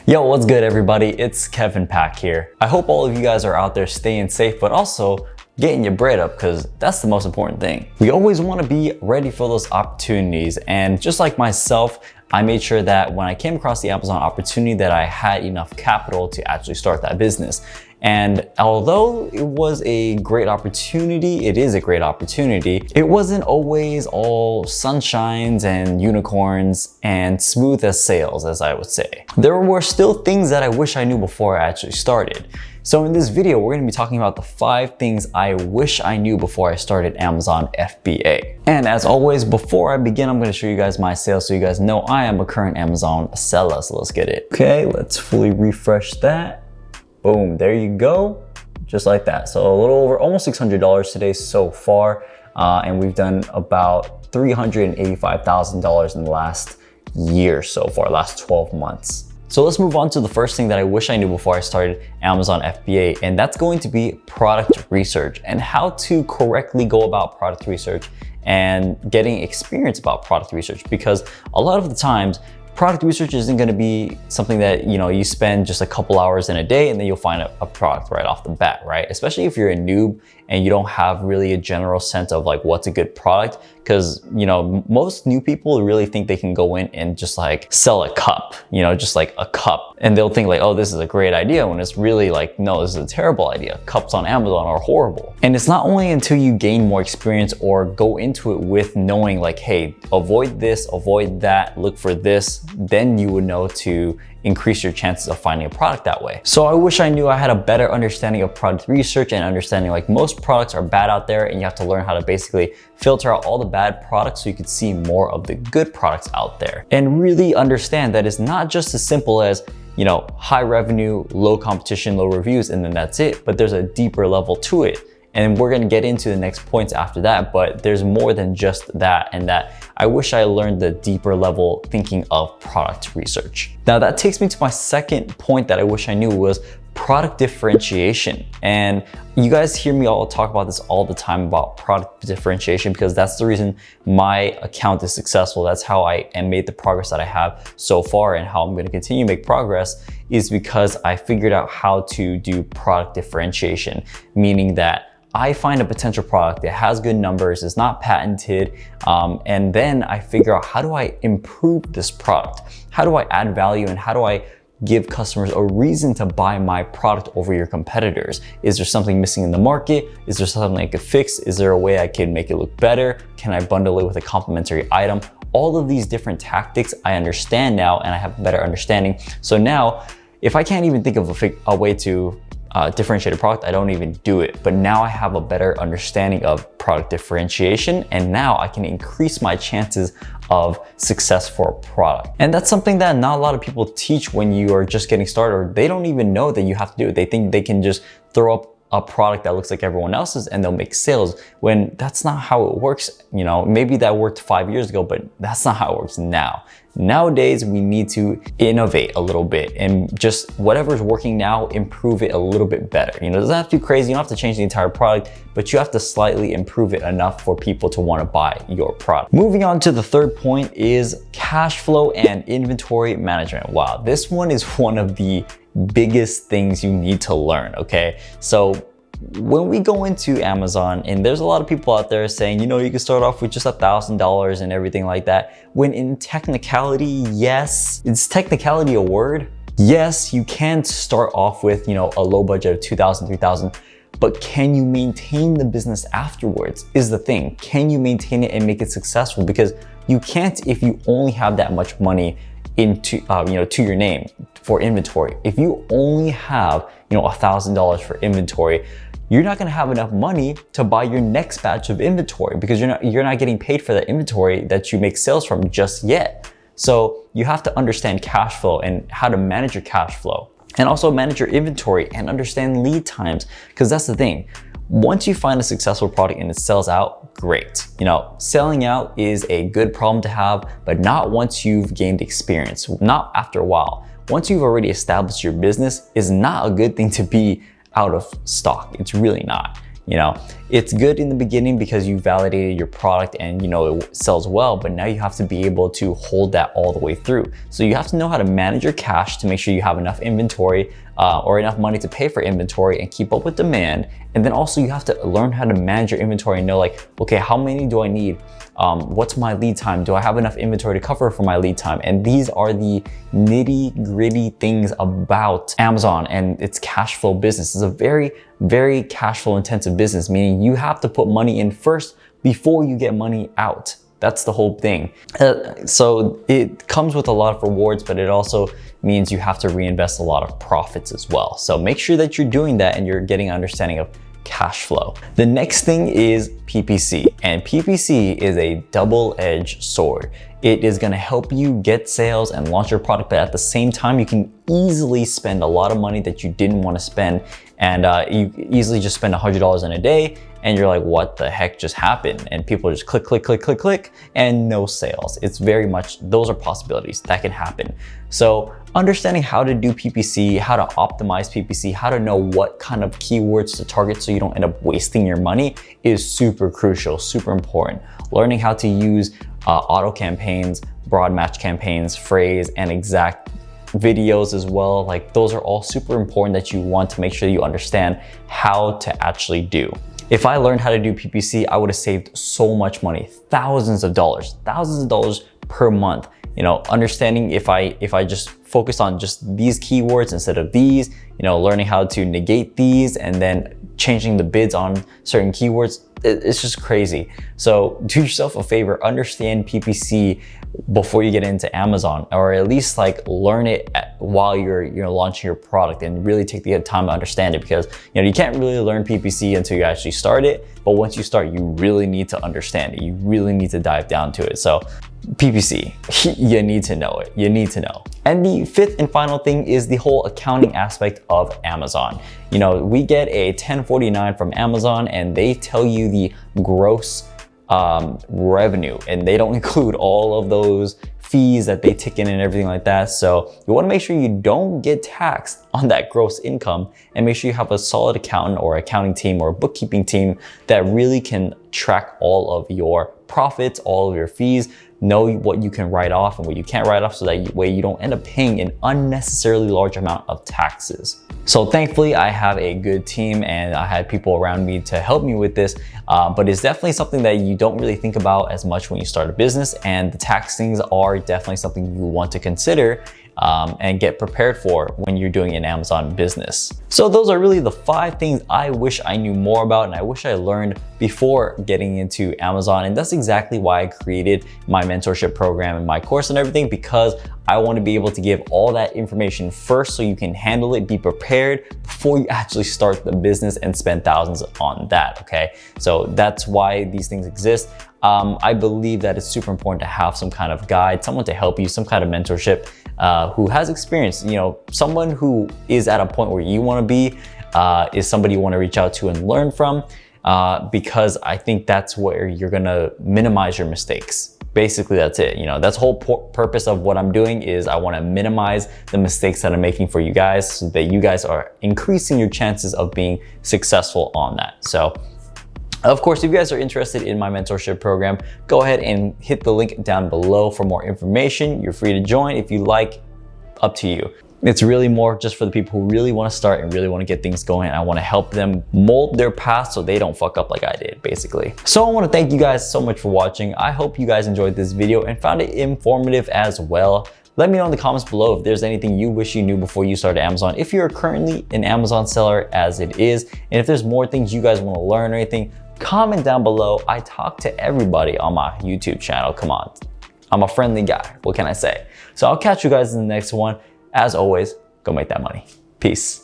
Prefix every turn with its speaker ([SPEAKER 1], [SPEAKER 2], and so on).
[SPEAKER 1] Yo, what's good everybody? It's Kevin Pack here. I hope all of you guys are out there staying safe, but also getting your bread up, because that's the most important thing. We always want to be ready for those opportunities, and just like myself, I made sure that when I came across the Amazon opportunity that I had enough capital to actually start that business. And although it was a great opportunity, it is a great opportunity, it wasn't always all sunshines and unicorns and smooth as sails, as I would say. There were still things that I wish I knew before I actually started. So in this video, we're gonna be talking about the 5 things I wish I knew before I started Amazon FBA. And as always, before I begin, I'm gonna show you guys my sales so you guys know I am a current Amazon seller. So let's get it. Okay, let's fully refresh that. Boom, there you go, just like that. So a little over almost $600 today so far, and we've done about $385,000 in the last year so far, last 12 months. So let's move on to the first thing that I wish I knew before I started Amazon FBA, and that's going to be product research and how to correctly go about product research and getting experience about product research, because a lot of the times product research isn't going to be something that you spend just a couple hours in a day and then you'll find a product right off the bat, right? Especially if you're a noob and you don't have really a general sense of like what's a good product, because most new people really think they can go in and just like sell a cup, just like a cup, and they'll think like, oh, this is a great idea, when it's really like, no, this is a terrible idea. Cups on Amazon are horrible. And it's not only until you gain more experience or go into it with knowing like, hey, avoid this, avoid that, look for this, then you would know to increase your chances of finding a product that way. So I wish I knew I had a better understanding of product research and understanding like most products are bad out there, and you have to learn how to basically filter out all the bad products so you could see more of the good products out there, and really understand that it's not just as simple as high revenue, low competition, low reviews, and then that's it. But there's a deeper level to it. And we're gonna get into the next points after that, but there's more than just that, and that I wish I learned the deeper level thinking of product research. Now that takes me to my second point that I wish I knew, was product differentiation. And you guys hear me all talk about this all the time about product differentiation, because that's the reason my account is successful. That's how I made the progress that I have so far, and how I'm gonna continue to make progress is because I figured out how to do product differentiation, meaning that I find a potential product that has good numbers, is not patented, and then I figure out, how do I improve this product? How do I add value, and how do I give customers a reason to buy my product over your competitors? Is there something missing in the market? Is there something I could fix? Is there a way I can make it look better? Can I bundle it with a complimentary item? All of these different tactics I understand now, and I have a better understanding. So now, if I can't even think of a way to differentiate a product, I don't even do it. But now I have a better understanding of product differentiation, and now I can increase my chances of success for a product. And that's something that not a lot of people teach when you are just getting started, or they don't even know that you have to do it. They think they can just throw up a product that looks like everyone else's and they'll make sales, when that's not how it works. Maybe that worked 5 years ago, but that's not how it works now. Nowadays, we need to innovate a little bit, and just whatever's working now, improve it a little bit better. It doesn't have to be crazy, you don't have to change the entire product, but you have to slightly improve it enough for people to want to buy your product. Moving on to the third point is cash flow and inventory management. Wow, this one is one of the biggest things you need to learn, okay? So when we go into Amazon, and there's a lot of people out there saying, you can start off with just $1,000 and everything like that, when in technicality, yes, is technicality a word? Yes, you can start off with, a low budget of $2,000, $3,000, but can you maintain the business afterwards is the thing. Can you maintain it and make it successful? Because you can't if you only have that much money into to your name for inventory. If you only have $1,000 for inventory, you're not gonna have enough money to buy your next batch of inventory, because you're not getting paid for that inventory that you make sales from just yet. So you have to understand cash flow and how to manage your cash flow, and also manage your inventory and understand lead times, because that's the thing. Once you find a successful product and it sells out, great. Selling out is a good problem to have, but not once you've gained experience, not after a while. Once you've already established your business, is not a good thing to be out of stock. It's really not. You know, it's good in the beginning because you validated your product and you know it sells well, but now you have to be able to hold that all the way through. So you have to know how to manage your cash to make sure you have enough inventory or enough money to pay for inventory and keep up with demand. And then also you have to learn how to manage your inventory and know like, okay, how many do I need? What's my lead time? Do I have enough inventory to cover for my lead time? And these are the nitty gritty things about Amazon and its cash flow business. It's a very, very cash flow intensive business, meaning you have to put money in first before you get money out. That's the whole thing. So it comes with a lot of rewards, but it also means you have to reinvest a lot of profits as well. So make sure that you're doing that and you're getting an understanding of cash flow. The next thing is PPC, and PPC is a double-edged sword. It is going to help you get sales and launch your product, but at the same time, you can easily spend a lot of money that you didn't want to spend, and you easily just spend $100 in a day, and you're like, what the heck just happened? And people just click, click, click, click, click, and no sales. It's very much, those are possibilities that can happen. So understanding how to do PPC, how to optimize PPC, how to know what kind of keywords to target so you don't end up wasting your money is super crucial, super important. Learning how to use auto campaigns, broad match campaigns, phrase, and exact videos as well. Like those are all super important that you want to make sure you understand how to actually do. If I learned how to do PPC, I would have saved so much money, thousands of dollars per month. You know, understanding if I just focus on just these keywords instead of these, you know, learning how to negate these and then changing the bids on certain keywords, it's just crazy. So do yourself a favor, understand PPC before you get into Amazon, or at least like learn it while you're launching your product and really take the time to understand it, because you know you can't really learn PPC until you actually start it. But once you start, you really need to understand it. You really need to dive down to it. So PPC, you need to know it. You need to know. And the fifth and final thing is the whole accounting aspect of Amazon. You know, we get a 1049 from Amazon and they tell you the gross revenue, and they don't include all of those fees that they tick in and everything like that. So you want to make sure you don't get taxed on that gross income, and make sure you have a solid accountant or accounting team or a bookkeeping team that really can track all of your profits, all of your fees, know what you can write off and what you can't write off, so that way you don't end up paying an unnecessarily large amount of taxes. So thankfully I have a good team and I had people around me to help me with this, but it's definitely something that you don't really think about as much when you start a business, and the tax things are definitely something you want to consider and get prepared for when you're doing an Amazon business. So those are really the 5 things I wish I knew more about and I wish I learned before getting into Amazon. And that's exactly why I created my mentorship program and my course and everything, because I want to be able to give all that information first so you can handle it, be prepared before you actually start the business and spend thousands on that, okay? So that's why these things exist. I believe that it's super important to have some kind of guide, someone to help you, some kind of mentorship who has experience, you know, someone who is at a point where you want to be, is somebody you want to reach out to and learn from, because I think that's where you're going to minimize your mistakes. Basically, that's it. You know, that's the whole purpose of what I'm doing is I want to minimize the mistakes that I'm making for you guys so that you guys are increasing your chances of being successful on that. So of course, if you guys are interested in my mentorship program, go ahead and hit the link down below for more information. You're free to join if you like, up to you. It's really more just for the people who really want to start and really want to get things going. I want to help them mold their path so they don't fuck up like I did, basically. So I want to thank you guys so much for watching. I hope you guys enjoyed this video and found it informative as well. Let me know in the comments below if there's anything you wish you knew before you started Amazon, if you're currently an Amazon seller as it is, and if there's more things you guys want to learn or anything, comment down below. I talk to everybody on my YouTube channel. Come on, I'm a friendly guy. What can I say? So I'll catch you guys in the next one. As always, go make that money. Peace.